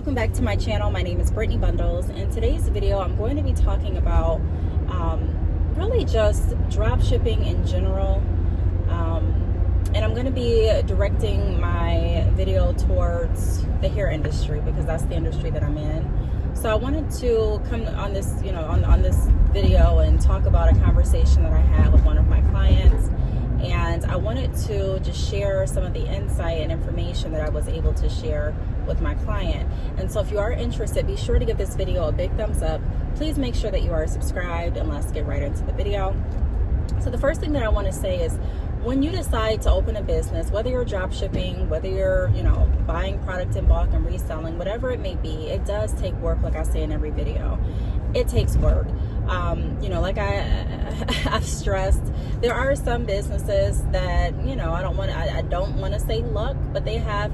welcome back to my channel. My name is Brittany Bundles. In today's video, I'm going to be talking about really just drop shipping in general. And I'm going to be directing my video towards the hair industry because that's the industry that I'm in. So I wanted to come on this, on this video and talk about a conversation that I had with one of my clients. And I wanted to just share some of the insight and information that I was able to share with my client. And so if you are interested, be sure to give this video a big thumbs up. Please make sure that you are subscribed, and let's get right into the video. So the first thing that I want to say is, when you decide to open a business, whether you're drop shipping, whether you're, buying product in bulk and reselling, whatever it may be, it does take work, like I say in every video. It takes work. Like I've stressed, there are some businesses that, I don't want to say luck, but they have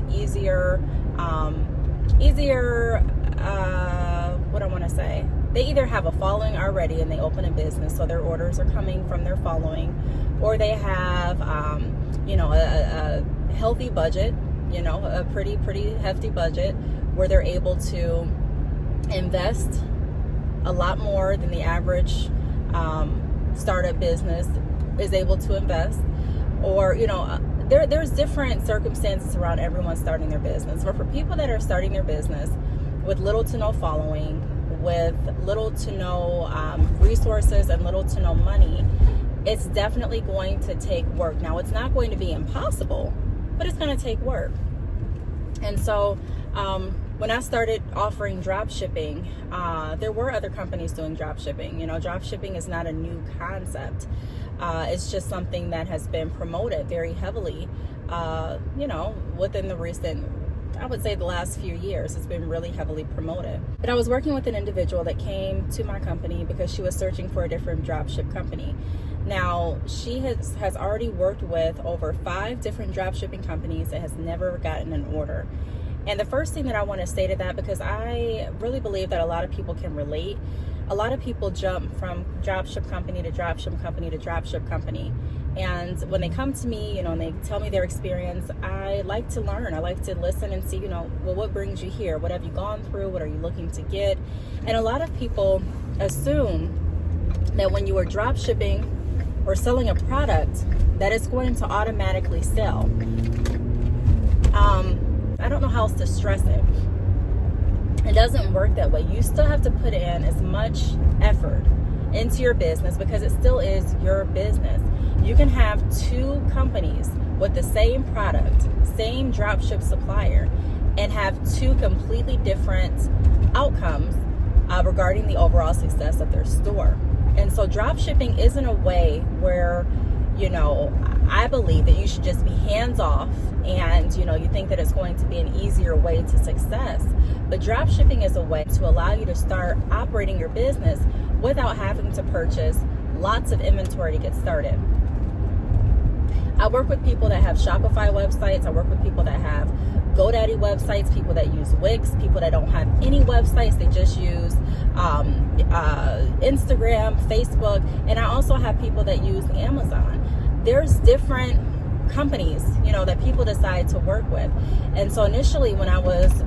what I want to say. They either have a following already and they open a business, so their orders are coming from their following, or they have, a healthy budget, a pretty hefty budget where they're able to invest a lot more than the average startup business is able to invest. Or, there's different circumstances around everyone starting their business. But for people that are starting their business with little to no following, with little to no resources and little to no money, it's definitely going to take work. Now, it's not going to be impossible, but it's going to take work. And so when I started offering drop shipping, there were other companies doing drop shipping. Drop shipping is not a new concept. It's just something that has been promoted very heavily, within the recent, I would say the last few years. It's been really heavily promoted. But I was working with an individual that came to my company because she was searching for a different dropship company. Now, she has already worked with over 5 different drop shipping companies and has never gotten an order. And the first thing that I want to say to that, because I really believe that a lot of people can relate, a lot of people jump from dropship company to dropship company to dropship company. And when they come to me, and they tell me their experience, I like to learn. I like to listen and see, what brings you here? What have you gone through? What are you looking to get? And a lot of people assume that when you are drop shipping or selling a product, that it's going to automatically sell. I don't know how else to stress it. It doesn't work that way. You still have to put in as much effort into your business because it still is your business. You can have 2 companies with the same product, same dropship supplier, and have 2 completely different outcomes regarding the overall success of their store. And so drop shipping isn't a way where, I believe that you should just be hands off and, you think that it's going to be an easier way to success. But drop shipping is a way to allow you to start operating your business without having to purchase lots of inventory to get started. I work with people that have Shopify websites. I work with people that have GoDaddy websites, people that use Wix, people that don't have any websites. They just use Instagram, Facebook, and I also have people that use Amazon. There's different companies, that people decide to work with. And so initially when I was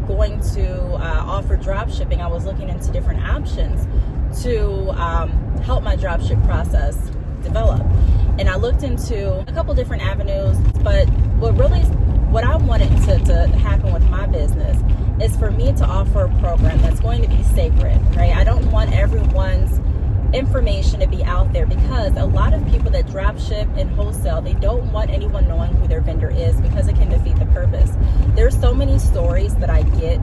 going to offer drop shipping, I was looking into different options to help my dropship process develop. And I looked into a couple different avenues, but what I wanted to happen with my business is for me to offer a program that's going to be sacred, right? I don't want everyone's information to be out there, because a lot of people that drop ship and wholesale, they don't want anyone knowing who their vendor is because it can defeat the purpose. There's so many stories that I get.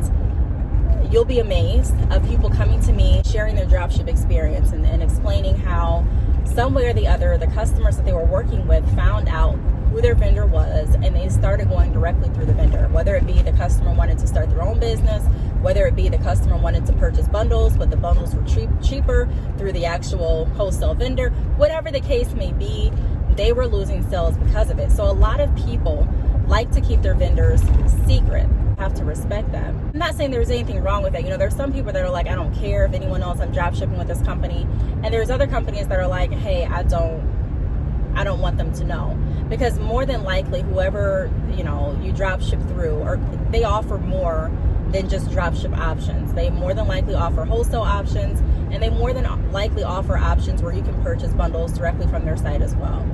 You'll be amazed of people coming to me, sharing their dropship experience and explaining how some way or the other, the customers that they were working with found out who their vendor was, and they started going directly through the vendor. Whether it be the customer wanted to start their own business, whether it be the customer wanted to purchase bundles, but the bundles were cheaper through the actual wholesale vendor, whatever the case may be, they were losing sales because of it. So a lot of people like to keep their vendors secret. Have to respect that. I'm not saying there's anything wrong with it. There's some people that are like, I don't care if anyone knows I'm drop shipping with this company. And there's other companies that are like, hey, I don't want them to know. Because more than likely, whoever, you drop ship through, or they offer more than just dropship options. They more than likely offer wholesale options, and they more than likely offer options where you can purchase bundles directly from their site as well.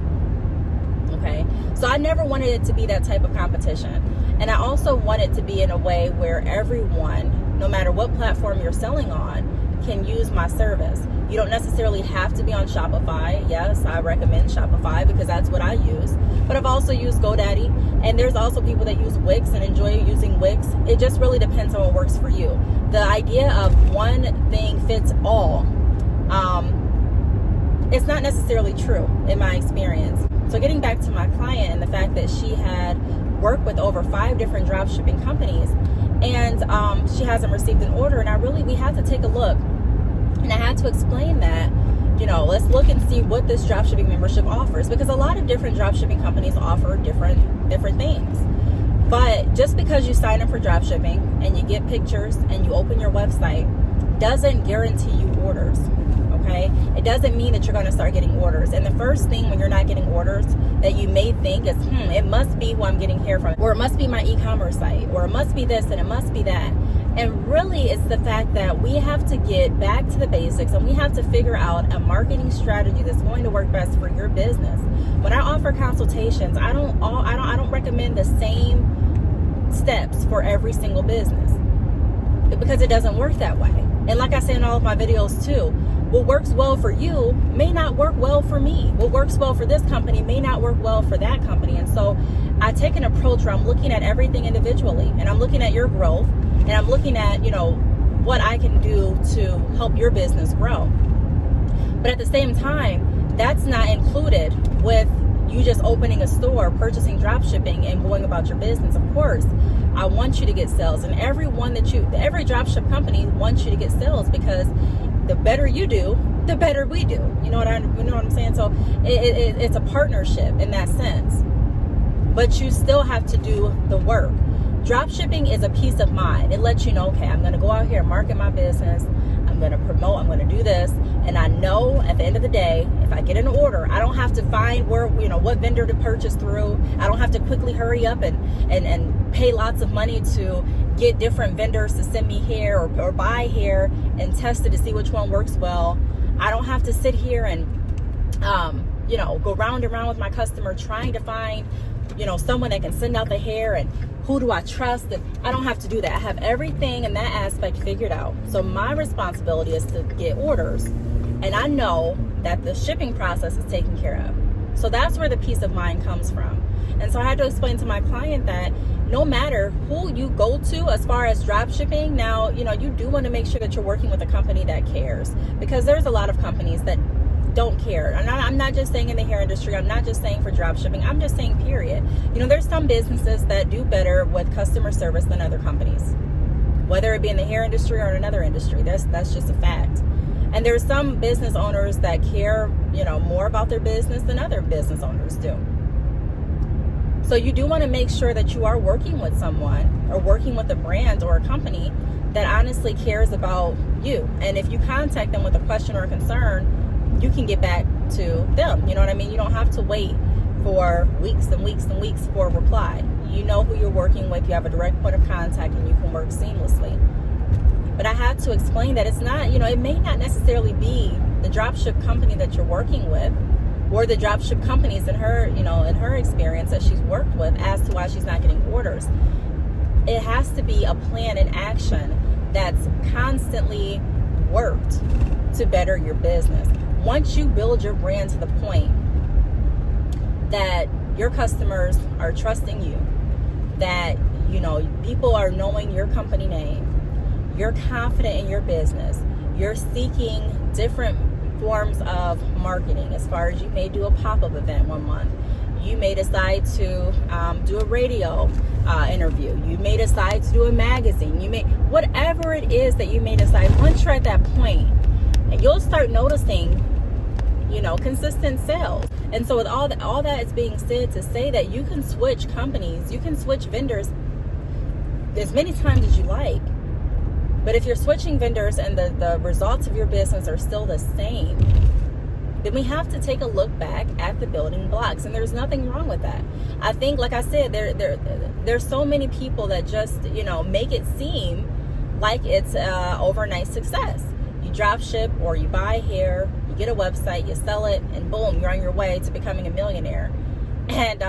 Okay, so I never wanted it to be that type of competition. And I also want it to be in a way where everyone, no matter what platform you're selling on, can use my service. You don't necessarily have to be on Shopify. Yes, I recommend Shopify because that's what I use. But I've also used GoDaddy, and there's also people that use Wix and enjoy using Wix. It just really depends on what works for you. The idea of one thing fits all, it's not necessarily true in my experience. So getting back to my client and the fact that she had worked with over 5 different drop shipping companies, and she hasn't received an order, and we had to take a look, and I had to explain that, let's look and see what this dropshipping membership offers, because a lot of different dropshipping companies offer different things. But just because you sign up for dropshipping and you get pictures and you open your website doesn't guarantee you orders. Okay, it doesn't mean that you're going to start getting orders. And the first thing when you're not getting orders that you may think is, it must be who I'm getting here from, or it must be my e-commerce site, or it must be this and it must be that. And really, it's the fact that we have to get back to the basics, and we have to figure out a marketing strategy that's going to work best for your business. When I offer consultations, I don't recommend the same steps for every single business, because it doesn't work that way. And like I say in all of my videos too, what works well for you may not work well for me. What works well for this company may not work well for that company. And so I take an approach where I'm looking at everything individually, and I'm looking at your growth, and I'm looking at, what I can do to help your business grow. But at the same time, that's not included with you just opening a store, purchasing drop shipping, and going about your business. Of course, I want you to get sales, and every drop ship company wants you to get sales, because the better you do, the better we do. You know what I'm saying? So it's a partnership in that sense. But you still have to do the work. Drop shipping is a peace of mind. It lets you know, okay, I'm going to go out here and market my business. I'm going to promote. I'm going to do this. And I know at the end of the day, if I get an order, I don't have to find what vendor to purchase through. I don't have to quickly hurry up and pay lots of money to get different vendors to send me hair or buy hair and test it to see which one works well. I don't have to sit here and, go round and round with my customer trying to find, someone that can send out the hair, and who do I trust? And I don't have to do that. I have everything in that aspect figured out. So my responsibility is to get orders, and I know that the shipping process is taken care of. So that's where the peace of mind comes from. And so I had to explain to my client that no matter who you go to as far as drop shipping, now, you do want to make sure that you're working with a company that cares, because there's a lot of companies that don't care. And I'm not just saying in the hair industry, I'm not just saying for drop shipping, I'm just saying period. There's some businesses that do better with customer service than other companies, whether it be in the hair industry or in another industry. That's just a fact. And there's some business owners that care, more about their business than other business owners do. So you do want to make sure that you are working with someone, or working with a brand or a company that honestly cares about you. And if you contact them with a question or a concern, you can get back to them. You know what I mean? You don't have to wait for weeks and weeks and weeks for a reply. You know who you're working with. You have a direct point of contact, and you can work seamlessly. But I had to explain that it's not, it may not necessarily be the dropship company that you're working with, or the dropship companies in her, in her experience that she's worked with, as to why she's not getting orders. It has to be a plan and action that's constantly worked to better your business. Once you build your brand to the point that your customers are trusting you, that, people are knowing your company name, you're confident in your business, you're seeking different forms of marketing, as far as you may do a pop-up event one month. You may decide to do a radio interview. You may decide to do a magazine. Whatever it is that you may decide, once you're at that point, and you'll start noticing, consistent sales. And so with all that is being said, to say that you can switch companies, you can switch vendors as many times as you like. But if you're switching vendors and the results of your business are still the same, then we have to take a look back at the building blocks. And there's nothing wrong with that. I think, like I said, there's so many people that just, make it seem like it's overnight success. You drop ship or you buy hair, you get a website, you sell it, and boom, you're on your way to becoming a millionaire. And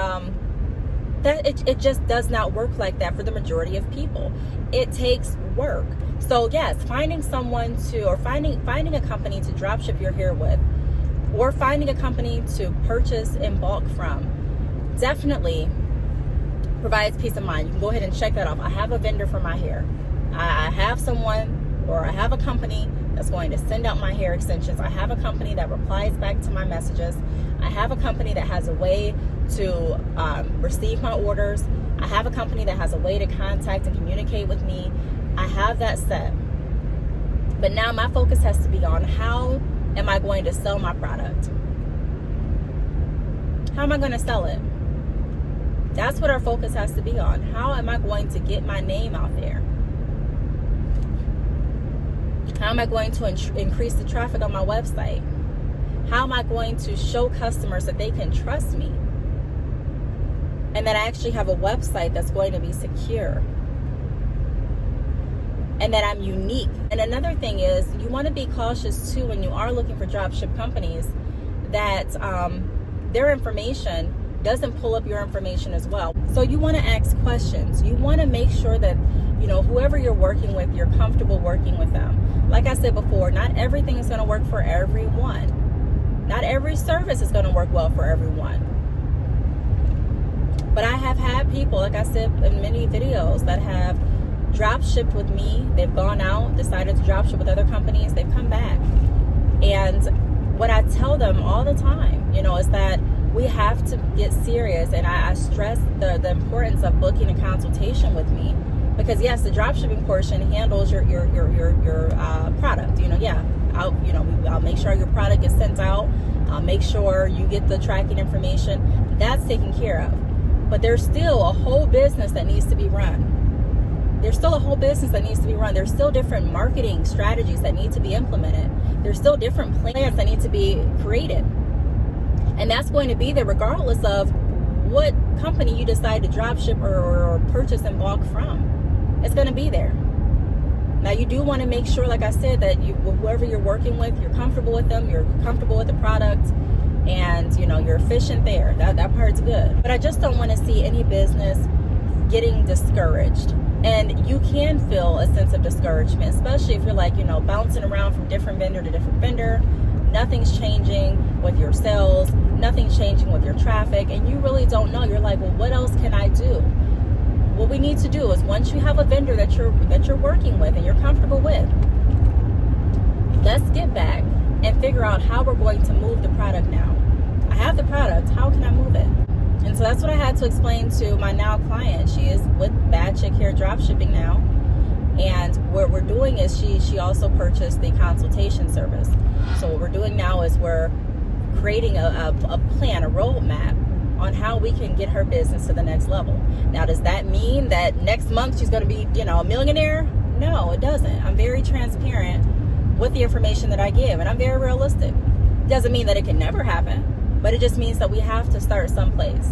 it just does not work like that for the majority of people. It takes work. So yes, finding someone finding a company to drop ship your hair with, or finding a company to purchase in bulk from, definitely provides peace of mind. You can go ahead and check that off. I have a vendor for my hair. I have someone, or I have a company that's going to send out my hair extensions. I have a company that replies back to my messages. I have a company that has a way to receive my orders. I have a company that has a way to contact and communicate with me. I have that set. But now my focus has to be on how am I going to sell my product? How am I going to sell it? That's what our focus has to be on. How am I going to get my name out there? How am I going to increase the traffic on my website? How am I going to show customers that they can trust me? And that I actually have a website that's going to be secure. And that I'm unique. And another thing is, you want to be cautious too when you are looking for dropship companies that their information doesn't pull up your information as well. So you want to ask questions. You want to make sure that, whoever you're working with, you're comfortable working with them. Like I said before, not everything is going to work for everyone. Not every service is going to work well for everyone. But I have had people, like I said in many videos, that have drop shipped with me. They've gone out, decided to drop ship with other companies. They've come back. And what I tell them all the time, is that we have to get serious. And I stress the importance of booking a consultation with me. Because yes, the drop shipping portion handles your product. I'll make sure your product gets sent out. I'll make sure you get the tracking information. That's taken care of. But there's still a whole business that needs to be run. There's still different marketing strategies that need to be implemented. There's still different plans that need to be created. And that's going to be there regardless of what company you decide to drop ship or purchase in bulk from. It's going to be there. Now, you do want to make sure, like I said, that whoever you're working with, you're comfortable with them, you're comfortable with the product, and you're efficient there. That part's good. But I just don't want to see any business getting discouraged. And you can feel a sense of discouragement, especially if you're bouncing around from different vendor to different vendor. Nothing's changing with your sales, nothing's changing with your traffic, and you really don't know. You're like, well, what else can I do? What we need to do is, once you have a vendor that you're working with and you're comfortable with, let's get back and figure out how we're going to move the product now. I have the product, how can I move it? And so that's what I had to explain to my now client. She is with Bad Chick Hair Dropshipping now. And what we're doing is she also purchased the consultation service. So what we're doing now is we're creating a plan, a roadmap on how we can get her business to the next level. Now, does that mean that next month she's going to be, a millionaire? No, it doesn't. I'm very transparent with the information that I give, and I'm very realistic. Doesn't mean that it can never happen, but it just means that we have to start someplace.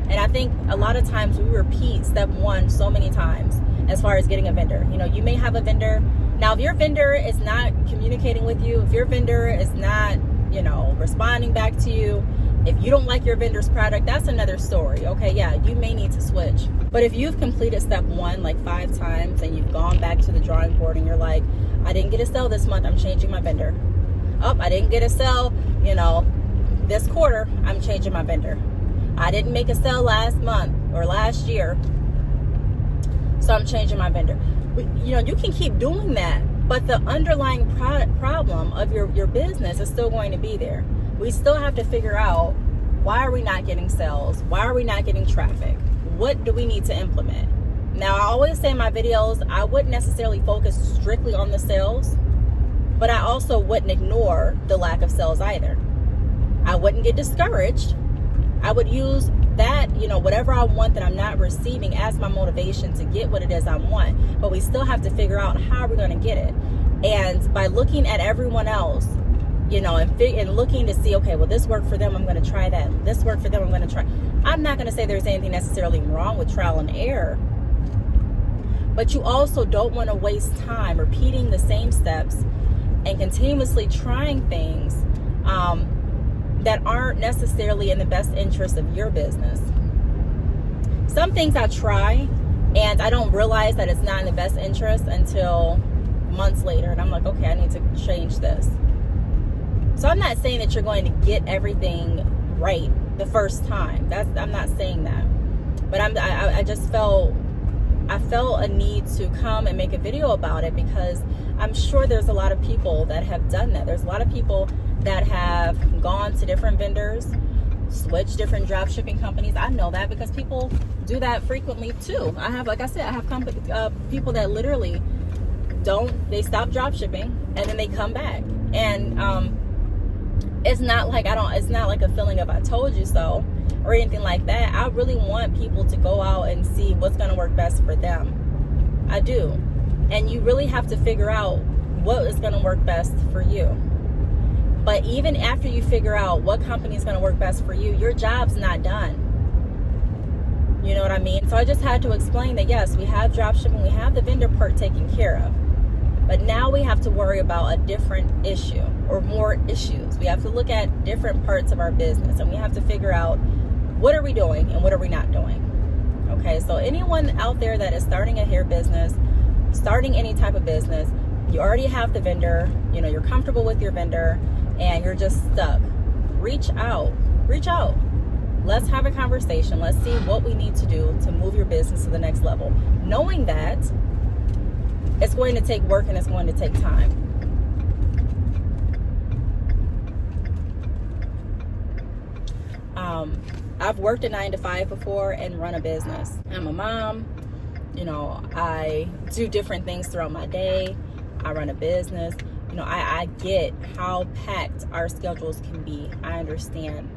And I think a lot of times we repeat step one so many times as far as getting a vendor. You may have a vendor. Now, if your vendor is not communicating with you, if your vendor is not, responding back to you, if you don't like your vendor's product, that's another story. Okay, yeah, you may need to switch. But if you've completed step one like 5 times and you've gone back to the drawing board and you're like, I didn't get a sale this month, I'm changing my vendor. Oh, I didn't get a sale, this quarter, I'm changing my vendor. I didn't make a sale last month or last year, so I'm changing my vendor. You can keep doing that, but the underlying problem of your business is still going to be there. We still have to figure out, why are we not getting sales? Why are we not getting traffic? What do we need to implement? Now, I always say in my videos, I wouldn't necessarily focus strictly on the sales, but I also wouldn't ignore the lack of sales either. I wouldn't get discouraged. I would use that, whatever I want that I'm not receiving as my motivation to get what it is I want. But we still have to figure out how we're going to get it. And by looking at everyone else, you know, and looking to see, okay, well, this worked for them, I'm going to try that. This worked for them, I'm going to try. I'm not going to say there's anything necessarily wrong with trial and error, but you also don't want to waste time repeating the same steps and continuously trying things that aren't necessarily in the best interest of your business. Some things I try and I don't realize that it's not in the best interest until months later, and I'm like, okay, I need to change this. So I'm not saying that you're going to get everything right the first time. I'm not saying that, but I just felt a need to come and make a video about it, because I'm sure there's a lot of people that have done that. There's a lot of people that have gone to different vendors, switched different drop shipping companies. I know that because people do that frequently too. I have, like I said, I have people that literally they stop drop shipping and then they come back. And it's not like it's not like a feeling of I told you so or anything like that. I really want people to go out and see what's going to work best for them. I do. And you really have to figure out what is going to work best for you. But even after you figure out what company is going to work best for you, your job's not done. You know what I mean? So I just had to explain that, yes, we have drop shipping, we have the vendor part taken care of. But now we have to worry about a different issue or more issues. We have to look at different parts of our business, and we have to figure out what are we doing and what are we not doing. Okay, so anyone out there that is starting a hair business, starting any type of business, you already have the vendor, you know, you're comfortable with your vendor, and you're just stuck. Reach out. Let's have a conversation. Let's see what we need to do to move your business to the next level, knowing that it's going to take work and it's going to take time. I've worked a 9-to-5 before and run a business. I'm a mom. You know, I do different things throughout my day. I run a business. You know, I get how packed our schedules can be. I understand.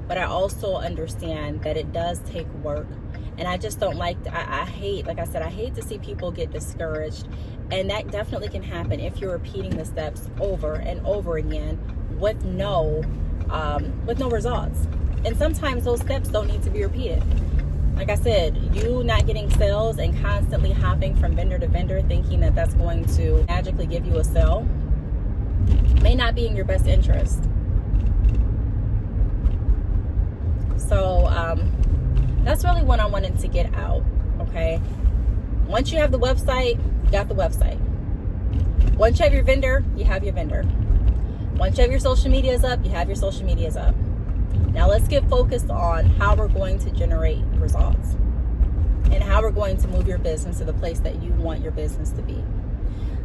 But I also understand that it does take work. And I just don't like, I hate, like I said, I hate to see people get discouraged. And that definitely can happen if you're repeating the steps over and over again with no results. And sometimes those steps don't need to be repeated. Like I said, you not getting sales and constantly hopping from vendor to vendor thinking that that's going to magically give you a sale may not be in your best interest. So that's really what I wanted to get out, okay? Once you have the website, you got the website. Once you have your vendor, you have your vendor. Once you have your social medias up, you have your social medias up. Now let's get focused on how we're going to generate results and how we're going to move your business to the place that you want your business to be.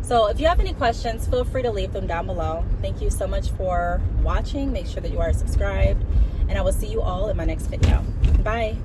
So if you have any questions, feel free to leave them down below. Thank you so much for watching. Make sure that you are subscribed, and I will see you all in my next video. Bye.